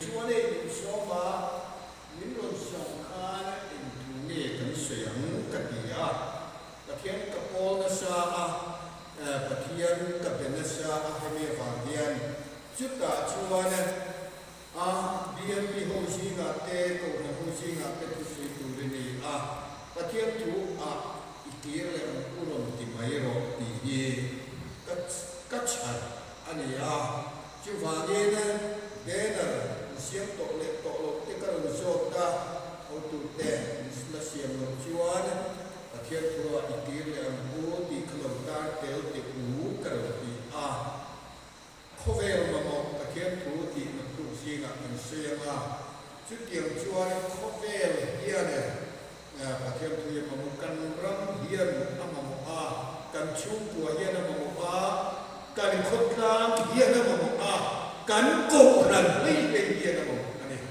chúa đây mình số mà những luật sống khá in thu nghe cần suyang cái gì à cái thiên cái bol nó sa cái thiên cái bên nó sa hay mấy vàng điên chút cả chúa này điên bị hôi sinh ngã tê cầu này hôi sinh ngã tê tu sĩ tu bên này cái thiên thu kia là u lòng tìm mấy rồi thì gì cách chặt anh ấy chú vàng điên này để là siam tổ lệ tổ lộc cái cần số ta ô tô đèn là siam lộc chuan và thiên thua ý kiến là bố thì khẩu ta kéo thì cú cần thì không về mà một và thiên thua thì nó tụ gì là mình xem chút tiền chuan không về là kia này và thiên thua mà một cần râm hiền mà một cần chung của hiền mà một cần khôn lang hiền mà một cần cổ lần lấy bên kia là một anh em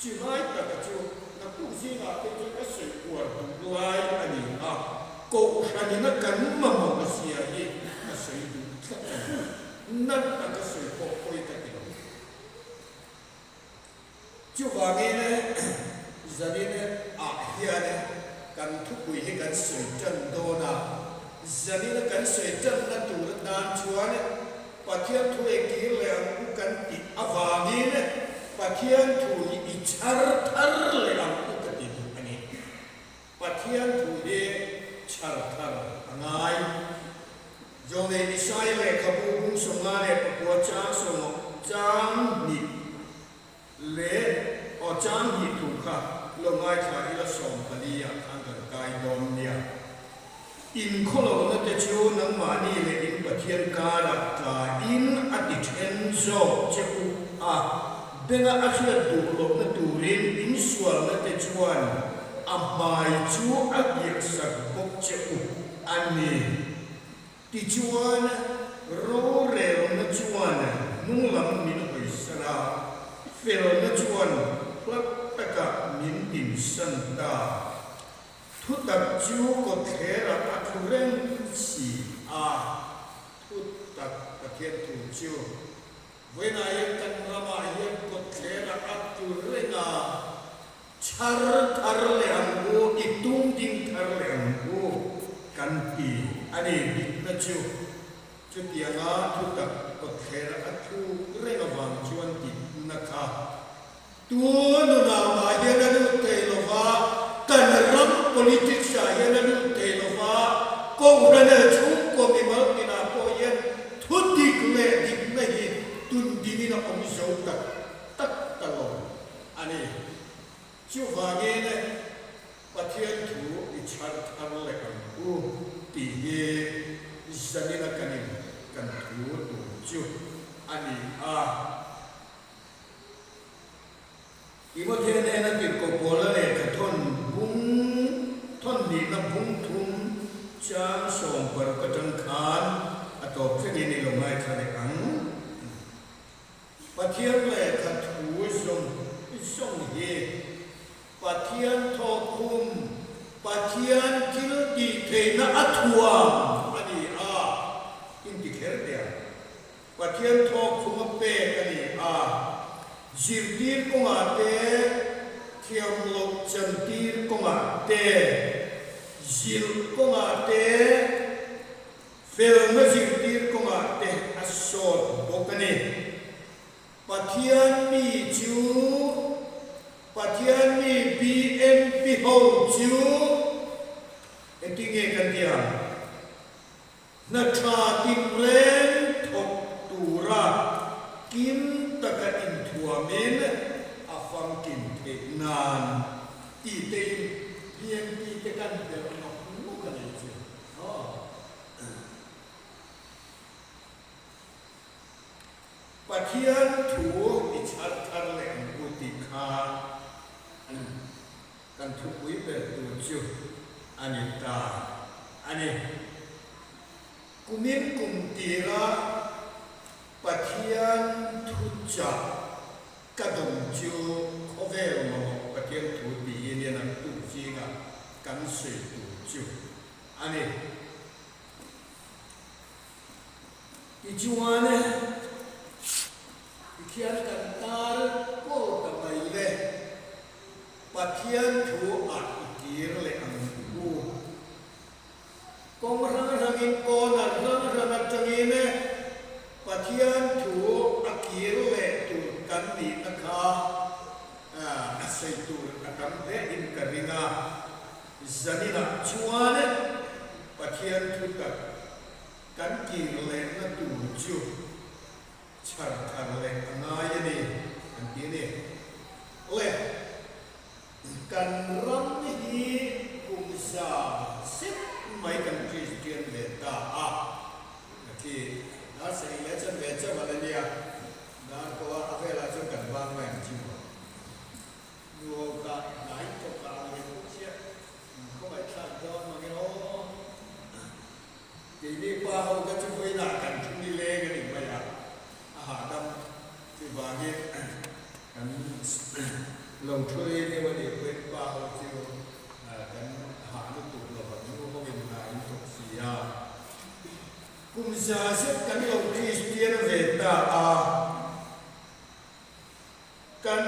chỉ nói là cái chỗ nó cũng gì là cái sự của đồng loại anh em cổ anh em nó cần mà một cái gì ấy nó sự đủ nó là cái sự cổ quay cái điều chú vàng ấy này gia đình này hiện này cần thúc đẩy cái cần sự chân đô na gia đình nó cần sự chân nó đủ đàn chúa này và thiên thu ekir leang bukan di avangin và thiên thu ichar thar leang bukan di ani và thiên thu de char thar angai jong ne isai le khabu bung songa ne pakwa cha somo chang ni le o chang ni thu kha lo ngai kha ila som palia ang kai dom nia in kholo na te chu nang ma ni le in pathian ka la ka in ati chen zo che u benga akhia du lo na turin in sual na te chuan mai chu agiak sak bok che u ani ti chuan ro re na chuan nung lam min hoi sara fel na chuan plak taka min tin san ta thu tập chú có thể là các thủ rèn chỉ thu tập các thiên thủ chiêu với này cần làm hiện có thể là các thủ rèn char thar leang bu itung ding thar leang bu kan pi ani bit na chiêu chu tiang thu tập có thể là các thủ rèn vàng chuan ti na kha tu nu na ma ye na nu te lo va cần rắm politics ya na nu te lo va ko na chu ko mi ma ni na ko yen thu dik le dik na hi tun di ni na om zo tak ta lo ani chu va ge ne pathian thu I char thar le kan u ti ye zani na kanin kan thu tu chu ani Imo thiên này là việc của bố là để cái thôn đi là bung thum cha sòng bờ cái trăng khan tổ chức đi này lòng ai khai ăn và thiên là cái thú sòng ye và thiên thọ kum và thiên kêu đi thế na atuam ani in đi khéo đấy và thiên thọ kum pe ani Zirtir ko ngate, thiam lok chantir ko ngate, zil ko ngate, fel na zirtir ko ngate asot bokani. Pathian mi chu, pathian mi BNP ho chu, etinge kandia. Na tra tin ren thok tura kim taka in thuamen afam kin te nan ti te bien ti te kan te no mu kan ni pathian thu I char thar le u ti kha kan thu pui pe tu chu anita ani kumin kum tira pathian thu cha kadom chu khovel mo pathian thu ti ni na tu chi ga kan se tu chu ani ti chuan ne khian kan tar tầm này lên và thiên thủ ạt kia lại ăn u con răng răng in con răng răng răng in nè và thiên thủ ạt kia lại tụ cắn đi nè kha xây tụ cắn thế in karina zanina chuan nè và thiên thủ cắn kia lại nè tụ chu char thar lại ngay đi anh kia đi ôi kan ram hi kum sa sip mai kan Christian le ta ki na sei le chan le cha balania na ko avela chu kan bang mai chi yo ka nai to ka le ku chia ko mai tha do ma nge ho ti ni pa ho ka chu voi na kan chu ni le ga ni mai ha dam ti ba ge kan lòng thuê như vậy để quên bao nhiêu cái hạ nước tụt là phải mua có bình hải thuộc gì cùng gia xếp cái lòng Christian về ta cái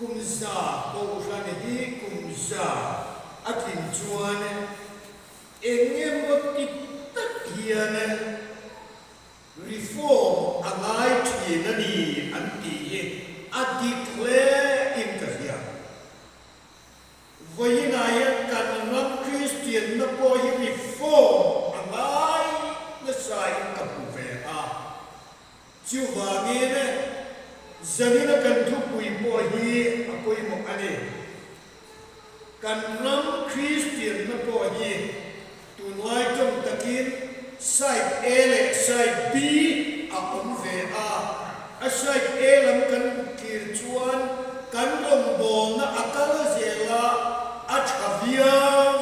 cùng gia bầu ra này cùng gia kinh chuan anh em có cái tất hiện reform anh ai thì nó đi anh đi declare in Kafia. Vayinaya kanam Christian na po reform angay na sa kapuve Chuvangine zanina kan thupui po hi apoy mo ani kanam Christian na po hi tunay trong takin side A side B akong ve asai elam kan kirchuan kan rombol na akala zela athavia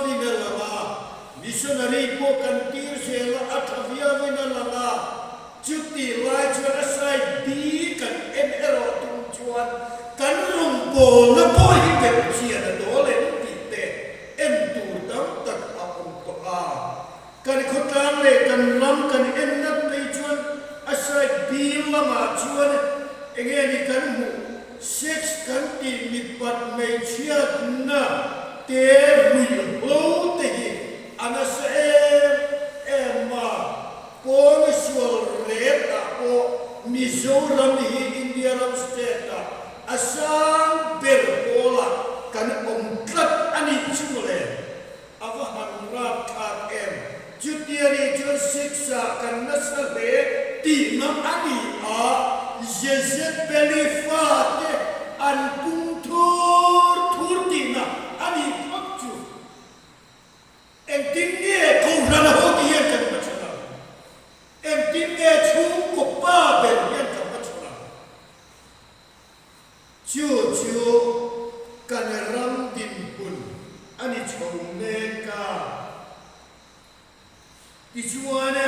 vinalama missionary po kan tir zela athavia vinalama chuti lai chuan asai bi kan ero tung chuan kan rombol na po hi ke chia na dole ti te em tu tam tak apum to kan khotan le kan lam kan em nat nei chuan asai bil lama chuan engeni kan mu sex kan ti mi pat mei chiat na te hui ho te hi anasa ma pon sual reta po Mizoram hi India ram state asang ber pola kan omklat ani chule avahan rat khat em jutiari chuan siksa kan nasale ti nam ani Jezebel fate an puntur turtina ani faktu en tinge ko rana hoti yen kan machana en tinge chu ko pa ben yen kan machana chu kan ram din pun ani chongne ka ti chuana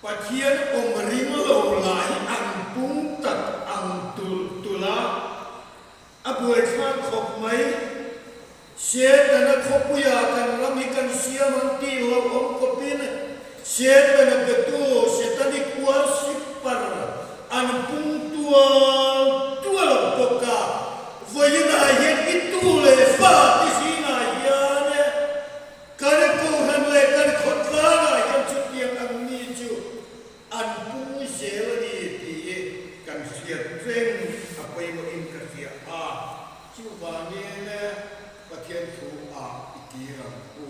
pathian omring lo lai ang pung tat ang tula abuai khan khop mai she dana khopuya kan rami kan siam ti lo om kopin she dana betu she tani worship par an pung tua lo poka voyina yen itu le fa ti sina yane kare ko han le kan khotla yan chutiang ang ni chu an pung zelani ti kan siat ven apai mo in ka sia chu ba ne ne pathian thu ikiram ku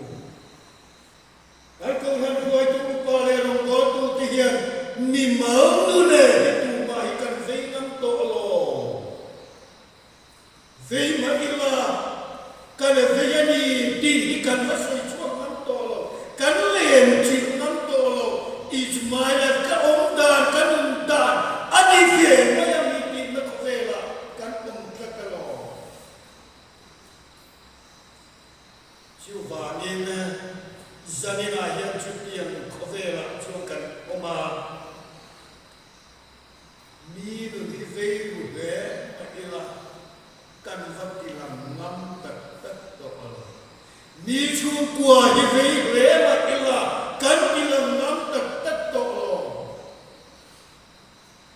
ai ko han khoi tu pa le rong ko tu ti hian ni mau nu ne tu ba hi kan sei ngam to lo sei ma ila kan ve ni ti kan ma sei chu ngam to lo kan len chi ngam to lo Ismail ka omdan kan umdan ani ve ma ya mi ti na ko vela kan ka lo chu ba ni ne zanina yan chu ti ang ko vela chu kan oma mi nu ni ve ku ve ila kan va ti lam ngam tak to lo mi chu kwa hi ve le ma ila kan ti lam ngam tak to lo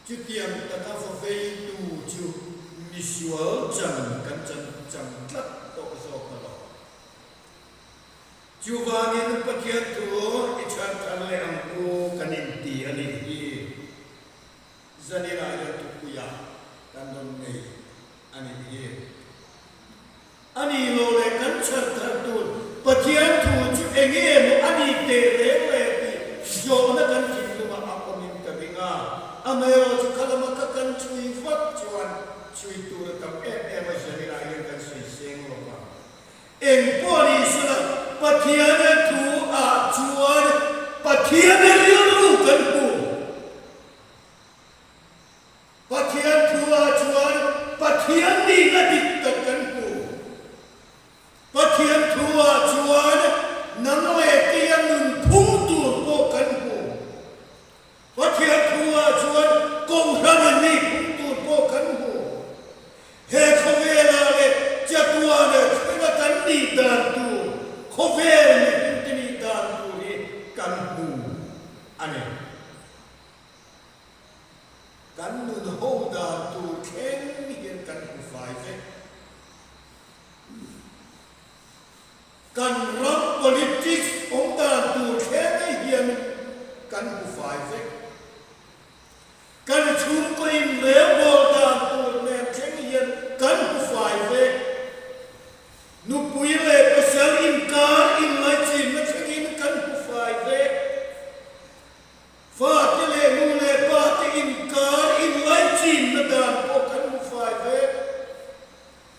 chu ti ang ka fa vei tu chu misual chan kan chan cham tlat to zo ka lo chu wangin pathian tu ichan than le ang ku kanin ti ani hi zanira ya tu kuya kan don nei ani hi ani lo le kan chan than tu pathian tu chu engem ani te le le ti jo na kan kin lu ma apomin ka binga amero chu kalama ka kan chui fat chuan chui tu tam em zanira ya kan sei seng lo ma eng pori sala pathian tu a chuan pathian riu lu kan ku pathian tu a chuan pathian ni na dik kan ku pathian tu a chuan nang le tiang nun phung tu po kan ku pathian tu a chuan kong ran ni phung tu po kan ku he khovela le chatua le khna kan ni dan tu khovel ni ni dan tu ni kan ku ane kan nun ho da tu khen ni kan ku fai ve kan rap politics om da tu khen ni hian kan ku fai ve kan chung ko in le bo da tu ne khen hian kan ku fai ve nu pui le pasal in kar in lai chin na khen in kan ku fai ve fa te le nu le pa te in kar in lai chin na dan po kan ku fai ve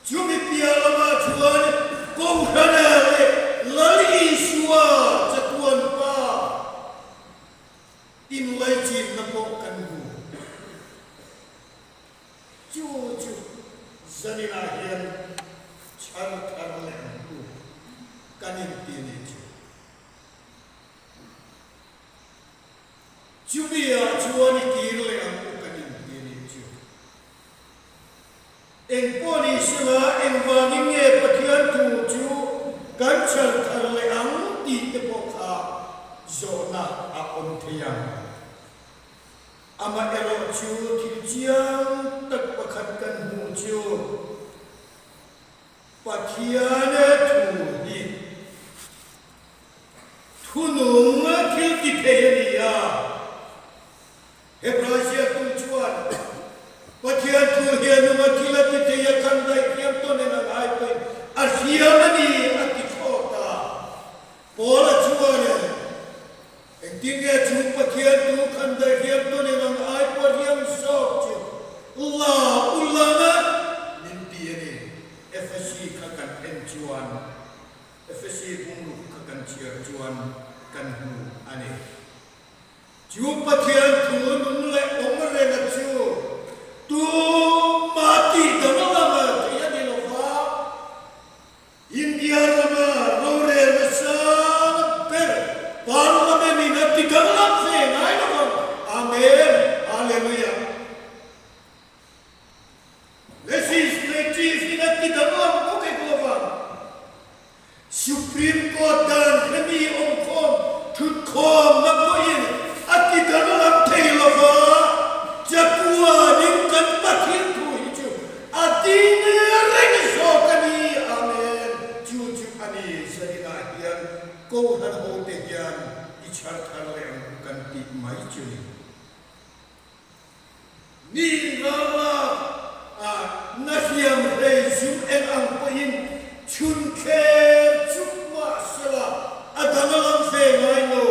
chu mi pia la ma chuan ko khana le lai suwa chatuan pa in lai chin na po kan ku chu zanina hian char thar le ku kanin ti ni chu bia chuan ki le ang ku kanin ti ni chu eng poni sala eng wangin nge pathian tu chu kan char thar le ang ti te po kha zona a om thiang ama ero chu thil chiang tak pakhat kan hu chu pathian tu ni thunung thil ti the ni ya hebrasia tu chuan pathian tu hian ma thil ti the ya kan dai hiam to ne na ai pe a hiam ni a ti khota pola chuan engtinge chu pathian tu kan dai hiam to ne na ai po hiam so chu la ulama nin ti ni FSC kan en chuan FSC bung kan chia chuan kan hu ane chu pathian tu nun le om re na chu tu mati dama ma ya ni lo va India rama ro re na sa per parliament ni na ti dama se nai no amen hallelujah legislative ni na ti dama ko ke ko va Supreme Court dan hemi om kom thut khom na ko in ati dama thei lo va chakua ning kan pathian tu hi chu ati ne reng so kani amen chu ani sarina hian ko han ho te hian ichar thar le kan ti mai chu ni rama na hiam rei zum en ang po in chun khe chuk ma sala adana lam fe ngai no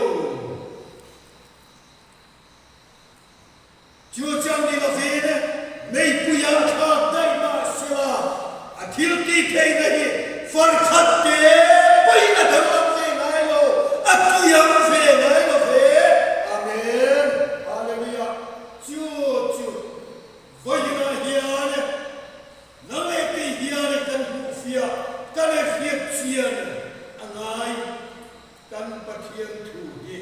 chu chang ni la fe ne nei pu ya kha dai ma sala athil ti thei nahi far khat te pai na dam lam fe ngai lo atu ya fe ngai lo fe amen hallelujah chu voi na hian na le ti hian kan hu fia kan e fiat chian angai kan pathian thu hi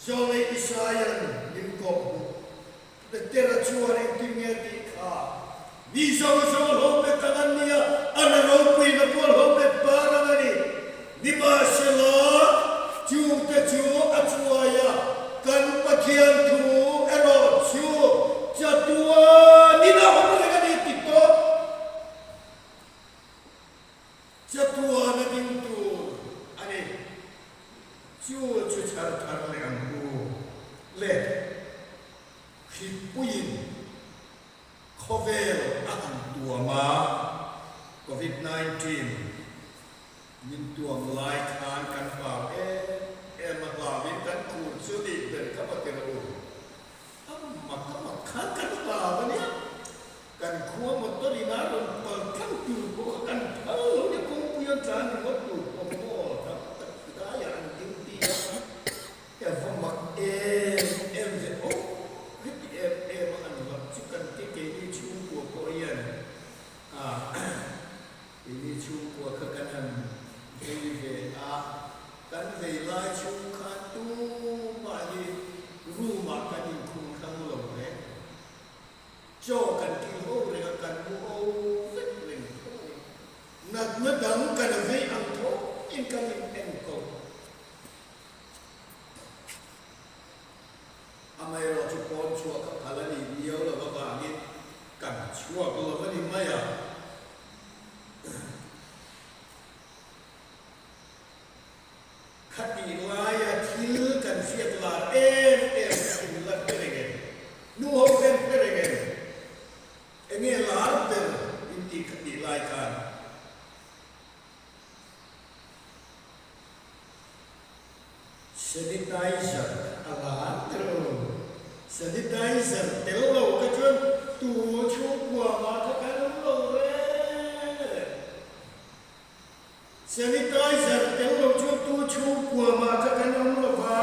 zole isayan nim ko the tera chuan in tinge ti kha ni zo ho pe tanania ana ro pi na pol ho pe parangani ni ba sela chu te chu achuaya kan pathian thu ero chu chatua Khovel akan tua ma COVID-19 min tuang lai khan kan pau maklawin kan kun sudi dan kapateru makan kan pau ni kan kuah motor ina ron kan tu kan tahu ni kung punya jalan motor daya inti ya famak MZO makan cikan tike ini cukup koyan ini cukup kekanan kan lai cukup tu bagi rumah kan ikut kang lo cho kan kilo kan buo nak medang kan ve ang tho in kan ko amai ro chu pon chua ka phalani niyo lo ba ni kan chua ko lo ni maya khati laya thil kan siat la in la peregen nu ho ken peregen enge la ter inti khati lai kan sanitizer ala sanitizer telo ka chun tu chu kwa ma ka kan lo re sanitizer telo chu tu chu kwa ma ka kan lo ba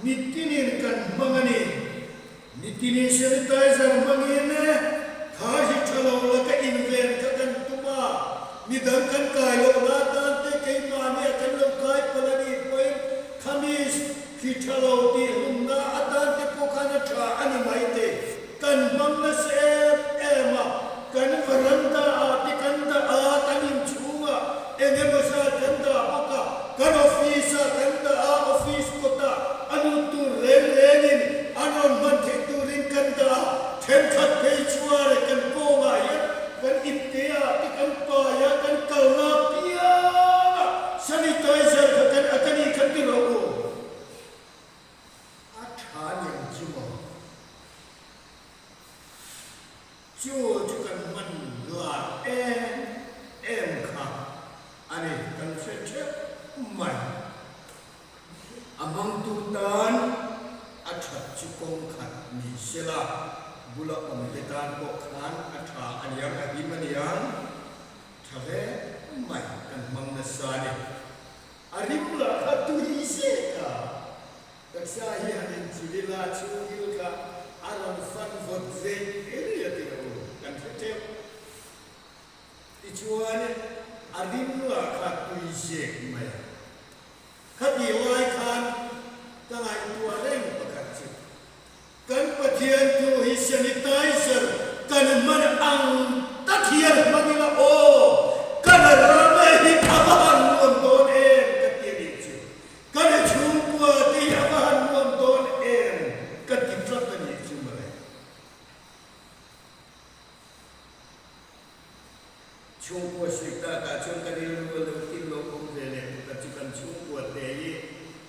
nitinin kan mangani nitinin sanitizer mangine thaji chalo la ka invent ka kan tuma midang kan kai lo na ta te kai ma ne kan lo kai palani point khamis Kitalo di rumna adan te pokana cha ani maite kan mamna se ema kan varanda ati kanda atanin chuma ene basa kanda poka kan office kota anu tu renin anon manthe tu rin kanda then khat pe chuare kan koma ya kan itya ti kan pa ya kan kalna pia sanitizer kan akani khati ro Chua kan man la em kha ani kan che mai amang tu tan athat chukong khat ni sela bula om tetan ko khan atha anyang adimaniang thave mai kan mang na sani aribula khatu ise ka daksa hi hanin chilila chugil ka aram fan vot zen area te kan fete ichuan adimla khatu ise mai khati lai khan tangai tua leng pakat chi kan pathian tu hi sanitizer kan man ang tathian magila o kan rame hi abahan mon don katia ni chi kan chung tua ti abahan mon don katia trap ni chi mai chung tua sikta ka chung kan ilu lo tin lo kom vele ka chikan chung tua te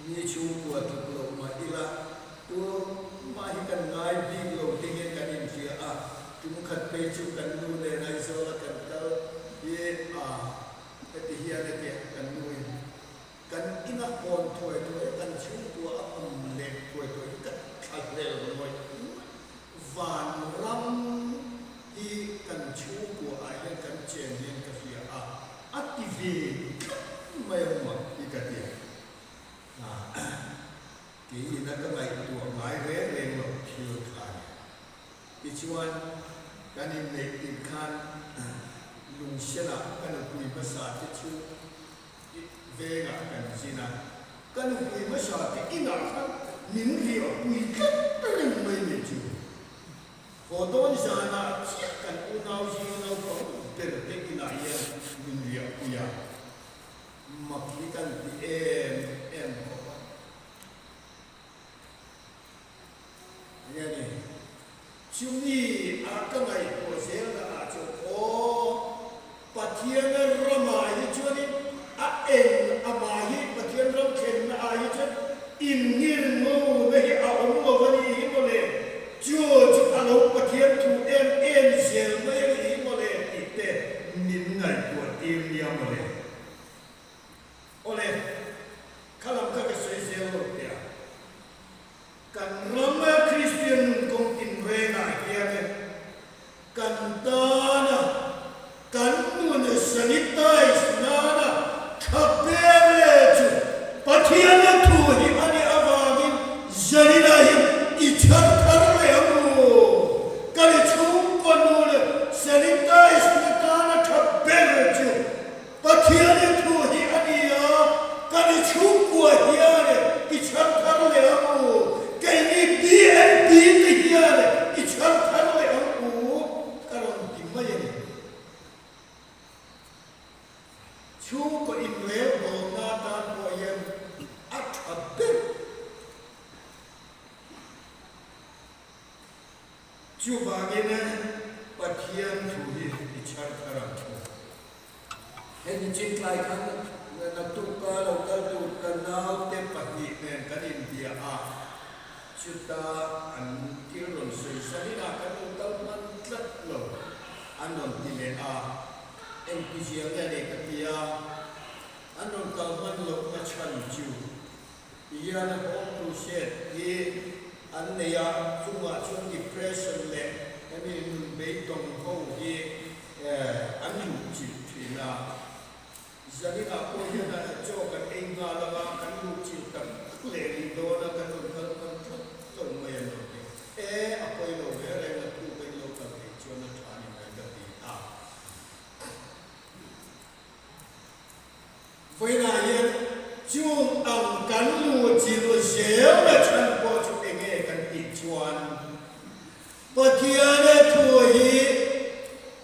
ni chung tua tu lo ma ila tu ma hi kan ngai bi lo dingen kan in sia chung khat pe chu kan lu le nai so la kan kal ye ti hiya le te kan lu kan ina pon thoi kan chung tua am le thoi kan khat le lo moi van ram hi kan chung tua ai kan chen yen ka hiya activate mai ma hi ka ti ki na ka mai tua mai re le lo thiu thai ichuan kan in ne tin khan lung shela kan pui basa ti chu vega kan sina kan pui basa ti ina khan min rio pui kat ring mai ne chu hodon jana chi kan unau ji unau ko ter te ina ye min rio puya makli kan ti em ko yani chumi akamai ko sela acho o pathian rama hi choni a en amahi pathian ram khen na ai cha in ngir mo me a om lo bani hi mo le chu chu alo pathian thu en kantana kanuna sanitize nana khabeletu pathiana thuhi ani avagin janinahi ichar karle amu kale chum konuna sanitize nana khabeletu pathiana thuhi ani ya kale chum ko hiare ichar karle amu kani BNP te hiare ichar karle amu karon timaya chú có in lẽ đồ na tan của em ắt ắt biết chú bà nghe nè bà thiên thủ hi đi chăn thà rằng em chỉ lại khăn là tụ ca lâu ca tụ ca nào tem bà hi nên cái điểm địa à chú ta ăn tiêu rồi xây xây ra cái tụ ta ăn rất lâu ăn rồi thì lẽ à em bây giờ nghe này cái gì à anh nói câu mình lúc mà chăn chiu bây giờ nó không tu sửa thì anh này à chúng chung depression lệ cái mình bị đồng hồ thì anh lụt chịu thì là giờ đi học bây giờ là cho cái anh ngã là anh lụt chịu tầm lệ đi đó là cái phần phần mày rồi học bây giờ về đây là tu bây giờ cần phải cho nó thành cái gì à với lại chúng ông cán lúa chỉ là dẻo là chân qua cho cái nghề cán bị chuan và khi anh thôi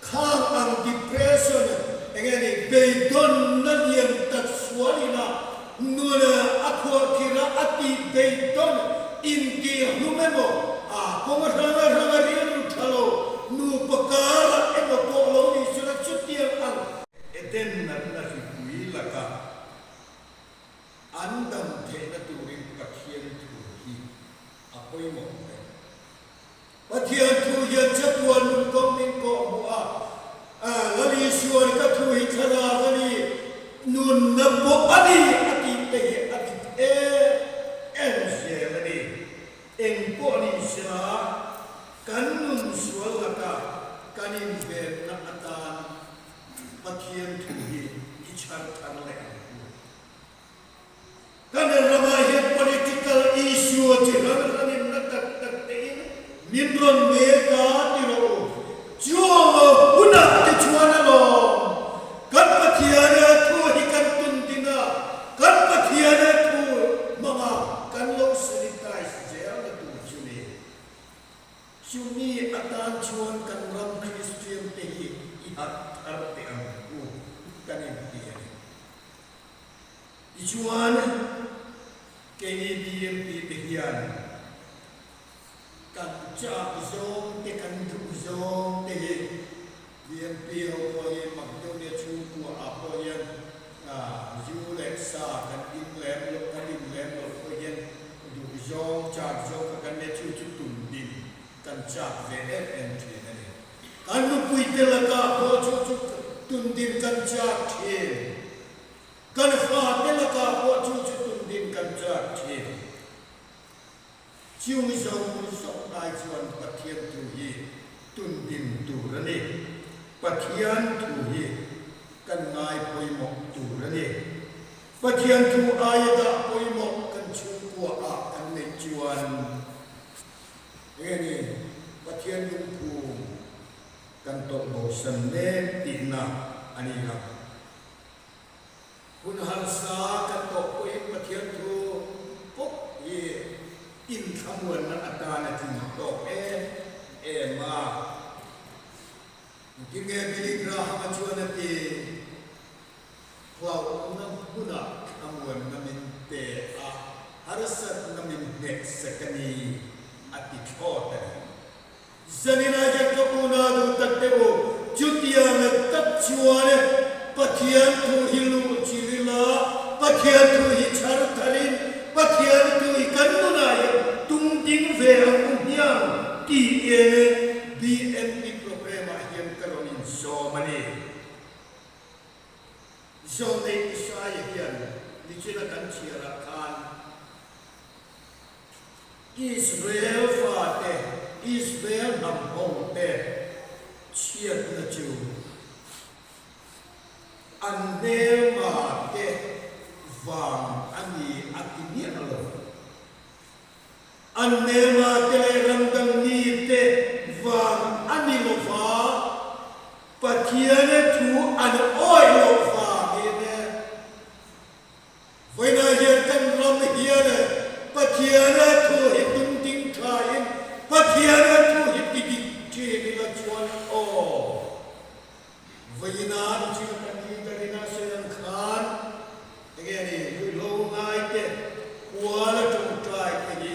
khang ông depression cái này bị đòn nó liền tật xóa đi na nuôi aqua kira ati bị đòn in kia lúc mấy bộ à có một thằng riêng thalo nu pakara em một bộ lâu đi cho nó chút tiền ăn eten là quý là cả anh đâm thế là tụi mình bắt hiện thủ hi à quay một cái bắt hiện thủ hiện chất tuần công minh có mua là đi xuôi các thủ hi thà là đi nôn nấp bộ đi tê em sẽ là đi em bộ đi xa cán nôn xuôi là cả cán in về nát tan bắt hiện thủ hi đi chăn thằng lẹ karena ramai political issue jangan kami nak ini minron mereka tiro jual unak kecuali lo kan patiana tu ikan tundina kan patiana tu mama kan lo senitai sejarah tu cumi atan cuan kan ram Kristian tehi ihat arti angku kan ini icuan kini BNP tehian kan cak zong te kan du zong tehi BNP apa yang maknanya cukup apa yang jualan sah kan inlem lo kan inlem lo apa yang du zong cak zong kan dia cukup tundin kan cak VFN ni kan lu puite laka ho cukup tundin kan cak he kan fa la ka ho chu tundin kan cha thi chiu mi so dai chuan pathian tu hi tundin tu rani pathian tu hi kan ngai poi mo tu rani pathian tu ayada poi mo kan chu ko a kan ne chuan ni pathian lu ku kan to bo san ne ti na ani ra pun harsa kan to ko pathian tu pok ye in thamuan na atana tin to ma kinge biligra ha chuan ti klau na puna amuan na min te a harsa na min nek sakani ati thota zanina jak puna du tatteo chutia na tat chuan pathian tu hilu chilila pathian tu hi char thalin pathian tu hi kanuna ya tung ding ve ang ti BNP problema hiam karonin so mani so ne isaya hian lichina kan chira khan Israel fate Israel nam hong te an nema te ramdang ni te wang anilova patiane thu an oilova ene voina hian kan ram hian patiane thu hitung ting thain patiane thu hiti ti ni la chuan o voina chi kan ni karina sean khan again you lo ngai te wala tu try ke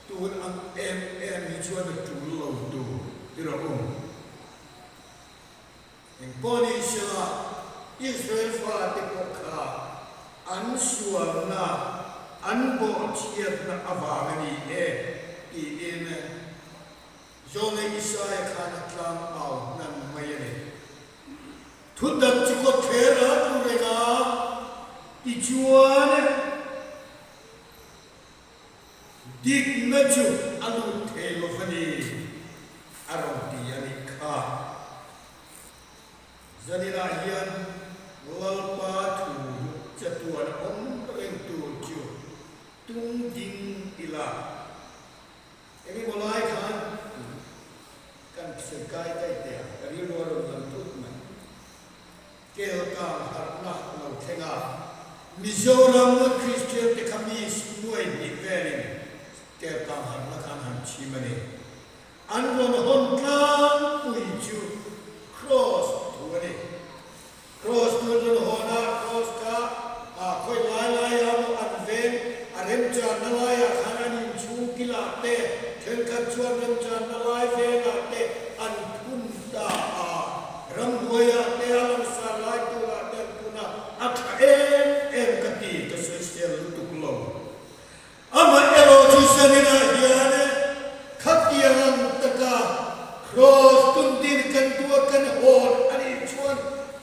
tu ang em ni chuan tu lo tu tira in Polynesia Israel fa te kokha an suarna an bo chiat na avangani i in zone Isaiah khana tlam au nan mayane thudat chiko thera tu rega i chuan dik na chu alu thelo fani arong ti ani kha zanira hian lalpa thu chatuan om reng tu chu tung ding ila emi molai khan kan sekai kai te kari lo ro lam tut ma kel ka har na lo thenga Mizoram na Christian te khamis nuai ni verin kel ka har na kan han chi mani an ron hon tlang pui chu cross cross tu ron hona cross ka khoi lai am an ven arem cha na lai khana ni chu kila te thel ka chuan rem cha na lai ve na te an thun ta ram hoya te alam sa lai tu la te puna akha em ka ti ka social tu lo ama elo chu sanina hiane khatiang taka cross tun din kan tua kan hon ani chuan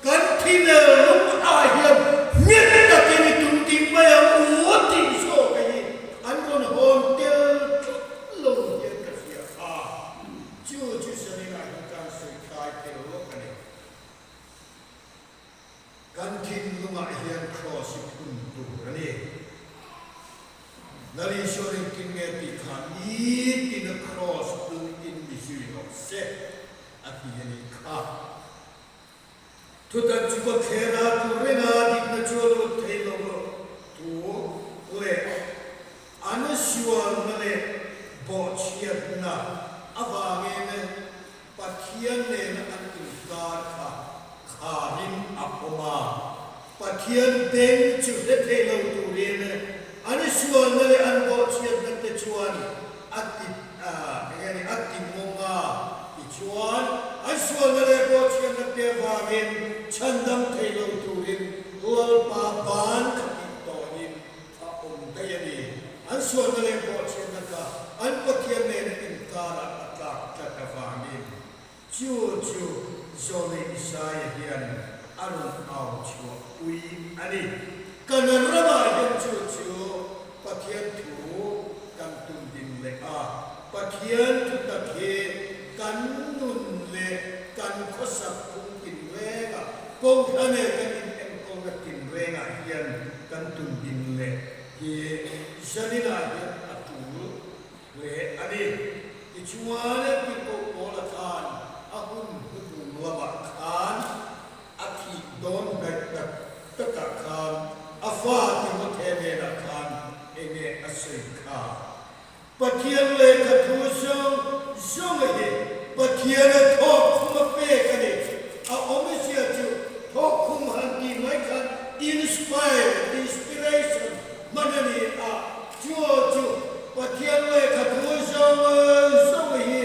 kan thina lum a hian mit ta ke ni tun tin ba ya u ti so kai an ron hon tel lo hian ka sia chu sanina kan se kai ke lo kan kan thin lunga hian cross tun tu ani nari shoring kin nge ti khan in a cross tu in misui no se ati yani kha tu ta chi ko khera tu rena dik na cholo thelo tu le anashuan mane bo chiat na awange ne pathian ne na an ka kha kharin apoma pathian den chu de thelo tu le ne anashuan mane an bo chiat na te chuan ati yani ati monga ichuan ashuan mane bo chiat na te wagen chandam thelo tu in lal pa ban khati to in dayani ashuan mane bo chiat na ka an pathian ne in kara atlak tatavani chu zone Isaiah hian arun au chu ui ani kanan rama hian chu pathian thu kan tun din le pathian thu ta ke kan nun le kan khosap kum tin renga kong ane kan in em kong tin renga hian kan tun din le hi janina hian atu le ani ichuane pi ko ola khan ahun hudum laba khan athi don dak taka khan afa ti mo theme na khan ene asika pathian le ka thu song he pathian tho khum pe ka ni a omesia chu tho khum han ti mai khan inspiration manani chu pathian le ka thu song he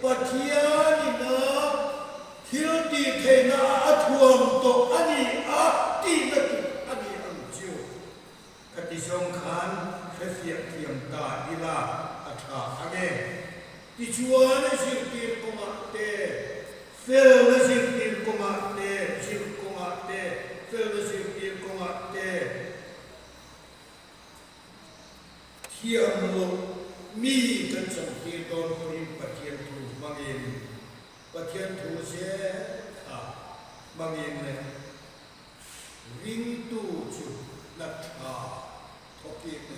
pathian na thil ti the na athuam to ani ti na ani ang chu kati song khan khafia thiam ta ila atha age ti chuan sir tir koma te fel sir tir koma te sir koma te fel sir tir koma te thiam lo mi kan cham tir don rim pathian thu mangin pathian thu se mangin ne ring tu chu na tha thoki ne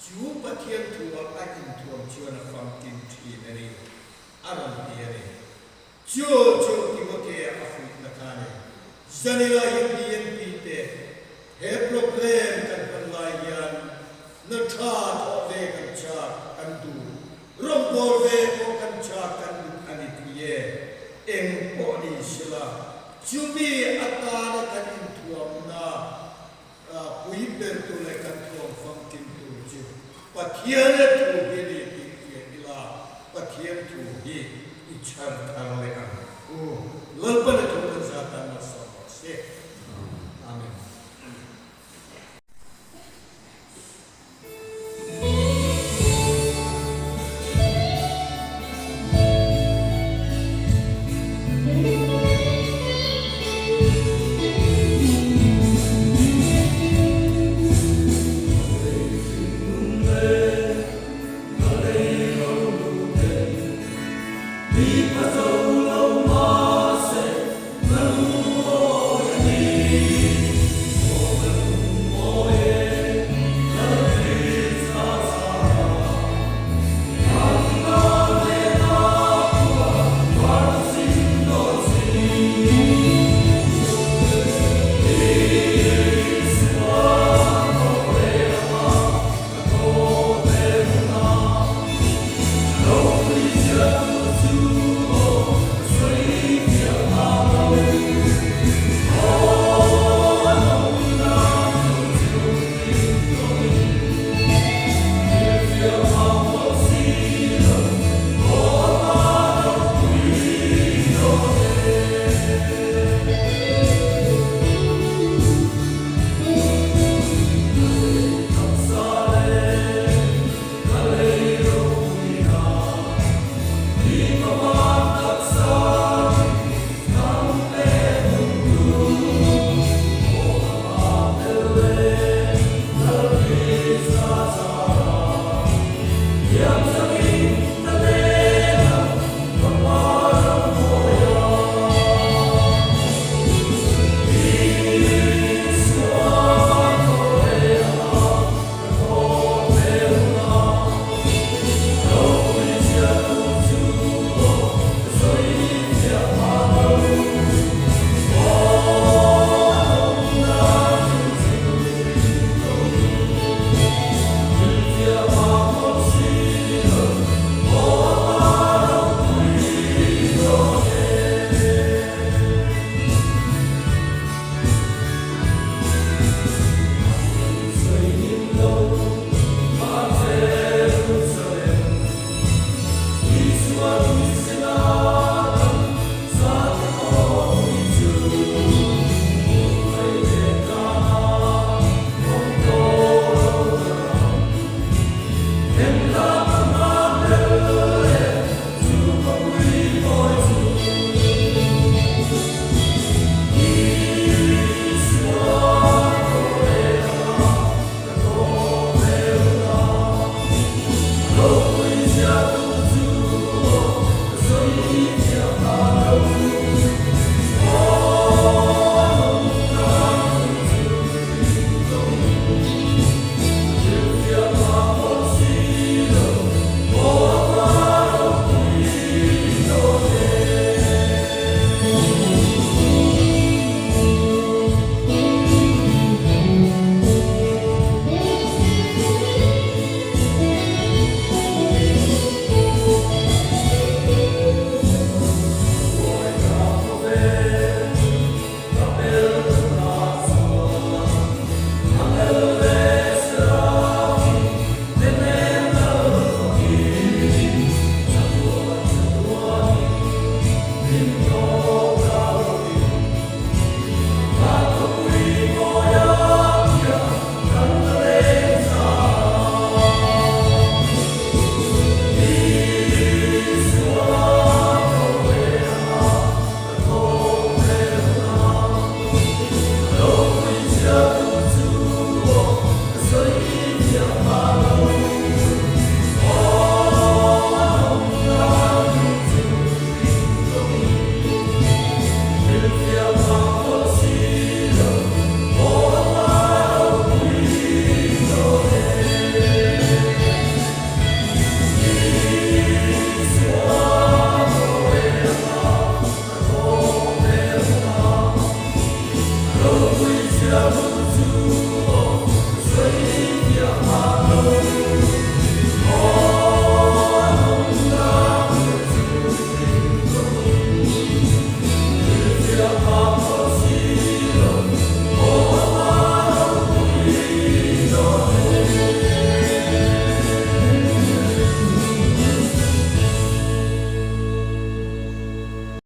chú bắt thiên thua ai in thuồng chưa là phong kim thì này aram tia này chưa thì có thể afu na ta này zanila yên pite he problem kan panlai yan na tha tho ve kan cha kan du rom bol ve ko kan cha kan du ani pie eng po ni sila chumi atana kan in thuam na pui ber tu le kan thuam phong kim tu chu pathian tu hi ni ti ila pathian tu hi ichar thang le an o lalpan